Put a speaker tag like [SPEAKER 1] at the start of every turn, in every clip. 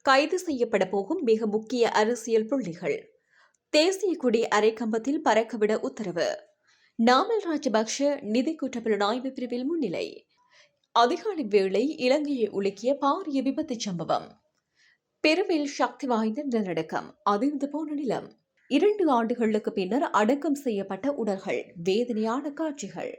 [SPEAKER 1] கைது செய்யப்பட போகும் மிக முக்கிய அரசியல் புள்ளிகள். தேசிய கொடி அரைக்கம்பத்தில் பறக்கவிட உத்தரவு. நாமல் ராஜபக்ஷ நிதி குற்றப்புலனாய்வு பிரிவில் முன்னிலை. அதிகாலை வேளை இலங்கையை உலுக்கிய பாரிய விபத்து சம்பவம். பெருவில் சக்தி வாய்ந்த நிலநடுக்கம், அதிர்ந்து போன நிலம். 2 ஆண்டுகளுக்கு பின்னர் அடக்கம் செய்யப்பட்ட உடல்கள், வேதனையான காட்சிகள்.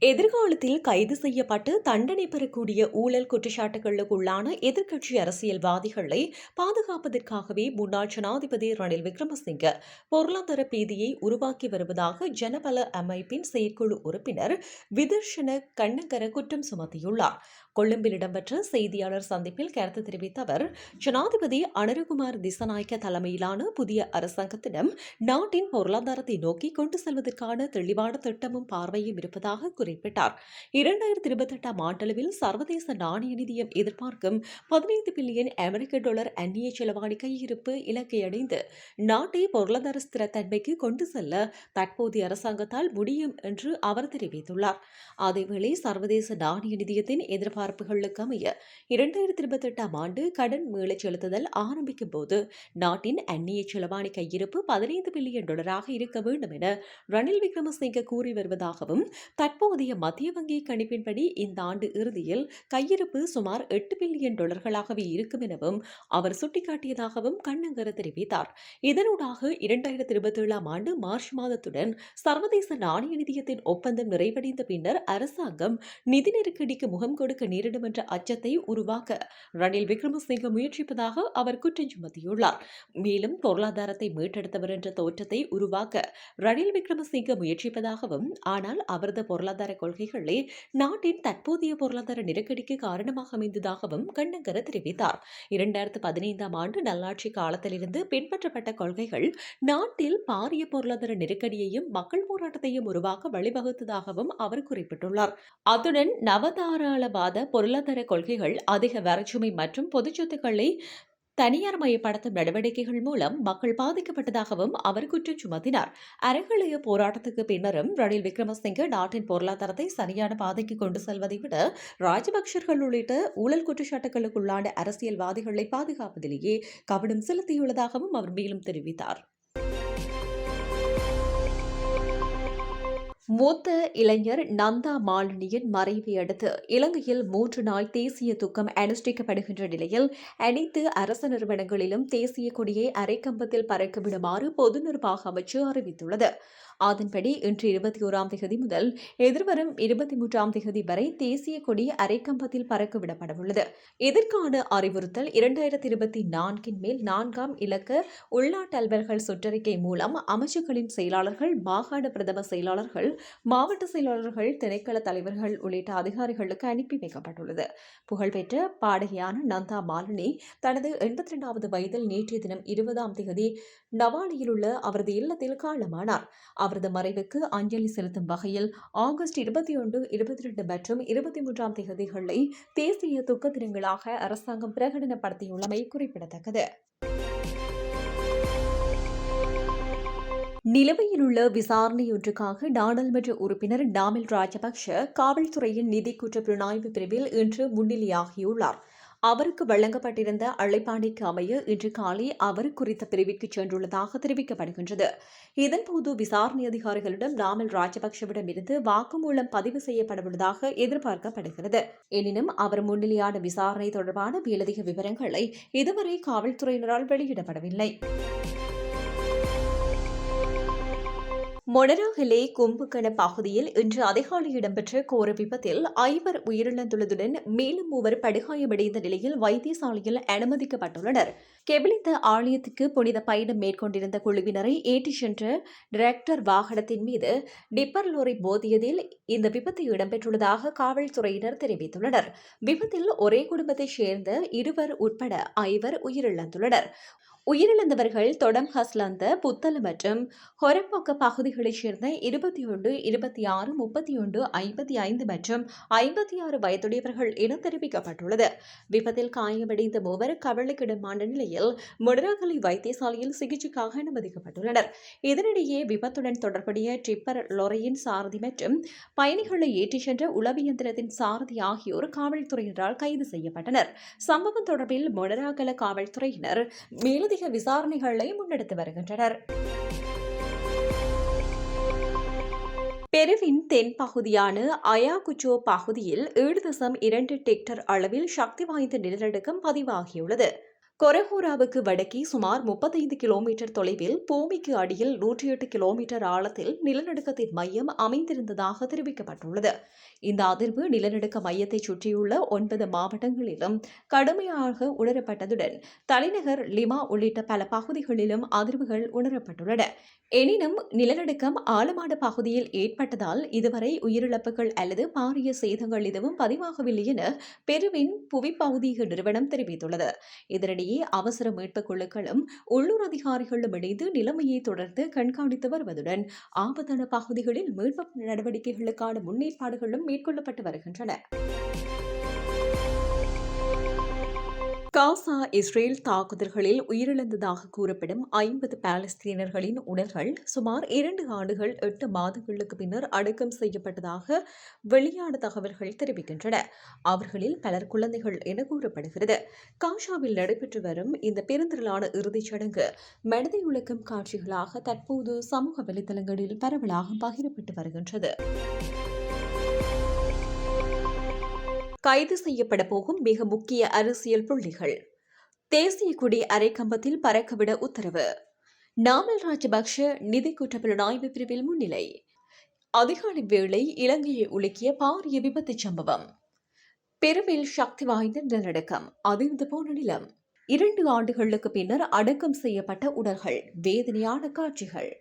[SPEAKER 1] எதிர்காலத்தில் கைது செய்யப்பட்டு தண்டனை பெறக்கூடிய ஊழல் குற்றச்சாட்டுகளுக்குள்ளான எதிர்க்கட்சி அரசியல்வாதிகளை பாதுகாப்பதற்காகவே முன்னாள் ஜனாதிபதி ரணில் விக்ரமசிங்க பொருளாதார பீதியை உருவாக்கி வருவதாக ஜனபல அமைப்பின் செயற்குழு உறுப்பினர் விதர்ஷன கண்ணகர குற்றம் சுமத்தியுள்ளார். கொழும்பில் இடம்பெற்ற செய்தியாளர் சந்திப்பில் கருத்து தெரிவித்த அவர், ஜனாதிபதி அனுரகுமார் திசாநாயக்க தலைமையிலான புதிய அரசாங்கத்திடம் நாட்டின் பொருளாதாரத்தை நோக்கி கொண்டு செல்வதற்கான தெளிவான திட்டமும் பார்வையும் இருப்பதாக குறிப்பிட்டார். 2028 ஆண்டளவில் சர்வதேச நாணய நிதியம் எதிர்பார்க்கும் 15 பில்லியன் அமெரிக்க டாலர் அந்நிய செலவாணி கையிருப்பு இலக்கை அடைந்து நாட்டை பொருளாதார ஸ்திரத்தன்மைக்கு கொண்டு செல்ல தற்போதைய அரசாங்கத்தால் முடியும் என்று அவர் தெரிவித்துள்ளார். அதேவேளை சர்வதேச நாணய நிதியத்தின் எதிர்பார்ப்புகளுக்கு அமைய 2028 ஆண்டு கடன் மீளச் செலுத்துதல் ஆரம்பிக்கும் போது நாட்டின் அந்நிய செலவாணி கையிருப்பு 15 பில்லியன் டாலராக இருக்க வேண்டும் என ரணில் விக்ரமசிங்க கூறி வருவதாகவும், தற்போதைய மத்திய வங்கி கணிப்பின்படி இந்த ஆண்டு இறுதியில் கையிருப்பு சுமார் 8 பில்லியன் டாலர்களாகவே இருக்கும் எனவும் அவர் சுட்டிக்காட்டியதாகவும் கண்ணங்கர தெரிவித்தார். இதனூடாக 2027 ஆண்டு மார்ச் மாதத்துடன் சர்வதேச நாணய நிதியத்தின் ஒப்பந்தம் நிறைவடைந்த பின்னர் அரசாங்கம் நிதி நெருக்கடிக்கு முகம் கொடுக்க நேரிடும் என்ற அச்சத்தை உருவாக்க ரணில் விக்ரமசிங்க முயற்சிப்பதாக அவர் குற்றம் சுமத்தியுள்ளார். மேலும் பொருளாதாரத்தை மீட்டெடுத்தவர் என்ற தோற்றத்தை உருவாக்க ரணில் விக்ரமசிங்க முயற்சிப்பதாகவும், ஆனால் அவரது பொருளாதார கொள்கைகளே நாட்டின் தற்போதைய பொருளாதார நெருக்கடிக்கு காரணமாக அமைந்ததாகவும் கண்ணங்கர தெரிவித்தார். 2015 ஆண்டு நல்லாட்சி காலத்திலிருந்து பின்பற்றப்பட்ட கொள்கைகள் நாட்டில் பாரிய பொருளாதார நெருக்கடியையும் மக்கள் போராட்டத்தையும் உருவாக்க வழிவகுத்ததாகவும் அவர் குறிப்பிட்டுள்ளார். அத்துடன் நவதாராளவாத பொருளாதார கொள்கைகள், அதிக வரிச்சுமை மற்றும் பொதுச் சொத்துக்களை தனியார் மயப்படுத்தும் நடவடிக்கைகள் மூலம் மக்கள் பாதிக்கப்பட்டதாகவும் அவர் குற்றம் சுமத்தினார். அறகலைய போராட்டத்துக்கு பின்னரும் ரணில் விக்ரமசிங்க நாட்டின் பொருளாதாரத்தை சரியான பாதைக்கு கொண்டு செல்வதை விட ராஜபக்சர்கள் உள்ளிட்ட ஊழல் குற்றச்சாட்டுகளுக்குள்ளான அரசியல்வாதிகளை பாதுகாப்பதிலேயே கவனம் செலுத்தியுள்ளதாகவும் அவர் மேலும் தெரிவித்தார். மூத்த இளைஞர் நந்தா மாலினியின் மறைவை அடுத்து இலங்கையில் 3 நாள் தேசிய துக்கம் அனுஷ்டிக்கப்படுகின்ற நிலையில் அனைத்து அரசு நிறுவனங்களிலும் தேசிய கொடியை அரைக்கம்பத்தில் பறக்கவிடுமாறு பொது நிர்வாக அமைச்சு அறிவித்துள்ளது. அதன்படி இன்று 21ஆம் தேதி முதல் எதிர்வரும் 23ஆம் தேதி வரை தேசிய கொடி அரைக்கம்பத்தில் பறக்கவிடப்படவுள்ளது. இதற்கான அறிவுறுத்தல் 2024 மேல் 4ஆம் இலக்க உள்நாட்டு அலுவல்கள் சுற்றறிக்கை மூலம் அமைச்சுகளின் செயலாளர்கள், மாகாண பிரதம செயலாளர்கள், மாவட்ட செயலாளர்கள், திணைக்கள தலைவர்கள் உள்ளிட்ட அதிகாரிகளுக்கு அனுப்பி வைக்கப்பட்டுள்ளது. புகழ்பெற்ற பாடகியான நந்தா மாலினி தனது 82வது வயதில் நேற்றைய தினம் 20ஆம் தேதி நவாலியில் உள்ள அவரது இல்லத்தில் காலமானார். அவரது மறைவுக்கு அஞ்சலி செலுத்தும் வகையில் ஆகஸ்ட் 21, 22 மற்றும் 23ஆம் தேதிகளை தேசிய துக்க தினங்களாக அரசாங்கம் பிரகடனப்படுத்தியுள்ளமை குறிப்பிடத்தக்கது. நிலுவையில் உள்ள விசாரணையொன்றுக்காக நாடாளுமன்ற உறுப்பினர் நாமல் ராஜபக்ஷ காவல்துறையின் நிதி குற்றப்புலனாய்வு பிரிவில் இன்று முன்னிலையாகியுள்ளார். அவருக்கு வழங்கப்பட்டிருந்த அழைப்பாணைக்கு அமைய இன்று காலை அவர் குறித்த பிரிவிற்கு சென்றுள்ளதாக தெரிவிக்கப்படுகின்றது. இதன்போது விசாரணை அதிகாரிகளிடம் நாமல் ராஜபக்சவிடம் இருந்து வாக்குமூலம் பதிவு செய்யப்படவுள்ளதாக எதிர்பார்க்கப்படுகிறது. எனினும் அவர் முன்னிலையான விசாரணை தொடர்பான மேலதிக விவரங்களை இதுவரை காவல்துறையினரால் வெளியிடப்படவில்லை. மொனராகலே கும்புகண பகுதியில் இன்று அதிகாலை இடம்பெற்ற கோர விபத்தில் 5 உயிரிழந்துள்ளதுடன் மேலும் 3 படுகாயமடைந்த நிலையில் வைத்தியசாலையில் அனுமதிக்கப்பட்டுள்ளனர். கெபிலித்த ஆலயத்துக்கு புனித பயணம் மேற்கொண்டிருந்த குழுவினரை ஏற்றிச் சென்ற டிராக்டர் வாகனத்தின் மீது டிப்பர் லோரி மோதியதில் இந்த விபத்து இடம்பெற்றுள்ளதாக காவல்துறையினர் தெரிவித்துள்ளனர். விபத்தில் ஒரே குடும்பத்தைச் சேர்ந்த 2 உட்பட 5 உயிரிழந்துள்ளனர். உயிரிழந்தவர்கள் தொடம் ஹஸ்லந்த, புத்தள மற்றும் ஹொரப்பொக்க பகுதிகளைச் சேர்ந்த 21, 26, 31, 55 மற்றும் 56 வயதுடையவர்கள் என தெரிவிக்கப்பட்டுள்ளது. விபத்தில் காயமடைந்த மூவர் கவலைக்கிடமான நிலையில் முடராகலை வைத்தியசாலையில் சிகிச்சைக்காக அனுமதிக்கப்பட்டுள்ளனர். இதனிடையே விபத்துடன் தொடர்புடைய டிப்பர் லொரியின் சாரதி மற்றும் பயணிகளை ஏற்றிச் சென்ற உளவியந்திரத்தின் சாரதி ஆகியோர் காவல்துறையினரால் கைது செய்யப்பட்டனர். சம்பவம் தொடர்பில் முடராகல காவல்துறையினர் மேலதிக விசாரணைகளை முன்னெடுத்து வருகின்றனர். பெருவின் தென் பகுதியான அயாகுச்சோ பகுதியில் 7.2 ஹெக்டேர் அளவில் சக்தி வாய்ந்த நிலநடுக்கம் பதிவாகியுள்ளது. கொரஹோராவுக்கு வடக்கே சுமார் 35 கிலோமீட்டர் தொலைவில் பூமிக்கு அடியில் 108 கிலோமீட்டர் ஆழத்தில் நிலநடுக்கத்தின் மையம் அமைந்திருந்ததாக தெரிவிக்கப்பட்டுள்ளது. இந்த அதிர்வு நிலநடுக்க மையத்தை சுற்றியுள்ள 9 மாவட்டங்களிலும் கடுமையாக உணரப்பட்டதுடன் தலைநகர் லிமா உள்ளிட்ட பல பகுதிகளிலும் அதிர்வுகள் உணரப்பட்டுள்ளன. எனினும் நிலநடுக்கம் ஆழமான பகுதியில் ஏற்பட்டதால் இதுவரை உயிரிழப்புகள் அல்லது பாரிய சேதங்கள் எதுவும் பதிவாகவில்லை என பெருவின் புவிப்பகுதிய நிறுவனம் தெரிவித்துள்ளது. இதனிடையே அவசர மீட்புக் குழுக்களும் உள்ளூர் அதிகாரிகளும் இணைந்து நிலைமையை தொடர்ந்து கண்காணித்து வருவதுடன் ஆபத்தான பகுதிகளில் மீட்பு நடவடிக்கைகளுக்கான முன்னேற்பாடுகளும் மேற்கொள்ளப்பட்டு வருகின்றன. காசா இஸ்ரேல் தாக்குதல்களில் உயிரிழந்ததாக கூறப்படும் 50 பாலஸ்தீனர்களின் உடல்கள் சுமார் 2 ஆண்டுகள் 8 மாதங்களுக்கு பின்னர் அடக்கம் செய்யப்பட்டதாக வெளியான தகவல்கள் தெரிவிக்கின்றன. அவர்களில் பலர் குழந்தைகள் என கூறப்படுகிறது. காசாவில் நடைபெற்று வரும் இந்த பெருந்திரளான இறுதிச் சடங்கு மனதை உலக்கும் காட்சிகளாக தற்போது சமூக வலைதளங்களில் பரவலாக பகிரப்பட்டு வருகின்றது. கைது செய்யப்பட போகும் மிக முக்கிய அரசியல் புள்ளிகள். தேசிய கொடி அரைக்கம்பத்தில் பறக்கவிட உத்தரவு. நாமல் ராஜபக்ஷ நிதி குற்றப்புலனாய்வு பிரிவில் முன்னிலை. அதிகாலை வேளை இலங்கையை உலுக்கிய பாரிய விபத்து சம்பவம். பெருவில் சக்தி வாய்ந்த நிலநடுக்கம், அதிர்ந்து போன நிலம். 2 ஆண்டுகளுக்கு பின்னர் அடக்கம் செய்யப்பட்ட உடல்கள், வேதனையான காட்சிகள்.